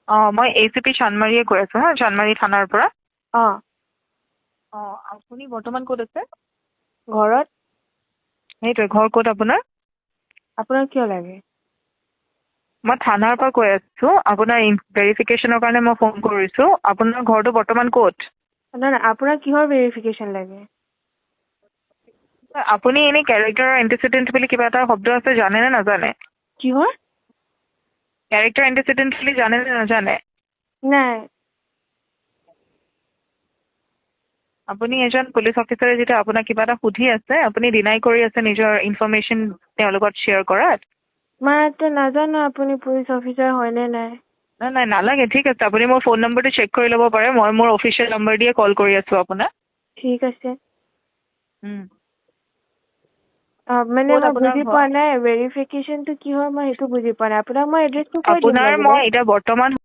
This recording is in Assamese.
মই ACP চানমাৰীয়ে কৈ আছোঁ হা, চানমাৰী থানাৰ পৰা। আপুনি বৰ্তমান ক'ত আছে? ঘৰত। সেইটোৱে, ঘৰ ক'ত আপোনাৰ? আপোনাক কিয় লাগে? মই থানাৰ পৰা কৈ আছোঁ, আপোনাৰ ভেৰিফিকেশ্যনৰ কাৰণে মই ফোন কৰিছোঁ। আপোনাৰ ঘৰটো বৰ্তমান ক'ত? নাই নাই, আপোনাক কিহৰ ভেৰিফিকেশ্যন লাগে? আপুনি এনেই কেৰেক্টাৰ এণ্টিচিডেণ্ট বুলি কিবা এটা শব্দ আছে, জানে নে নাজানে? কিহৰ? কেৰেক্টাৰ এণ্টিচিডেণ্ট বুলি জানে নে নাজানে? নাই। আপুনি এজন পুলিচ অফিচাৰে যেতিয়া আপোনাক কিবা এটা সুধি আছে, আপুনি ডিনাই কৰি আছে নিজৰ ইনফৰমেশ্যন তেওঁৰ লগত শ্বেয়াৰ কৰাত। মই এতিয়া নাজানো আপুনি পুলিচ অফিচাৰ হয়নে নাই। নাই নাই, নালাগে, ঠিক আছে। আপুনি মোৰ ফোন নম্বৰটো চেক কৰি ল'ব পাৰে। মই মোৰ অফিচিয়েল নম্বৰ দিয়ে কল কৰি আছোঁ আপোনাক। ঠিক আছে। মানে ক'ত মই আপোনাৰ বুজি ঘৰ? পোৱা নাই ভেৰিফিকেশ্যনটো কি হয় মই সেইটো বুজি পোৱা নাই। আপোনাক মই এড্ৰেছটো কৈ দিম আপোনাৰ লাগিলে। মই এতিয়া বৰ্তমান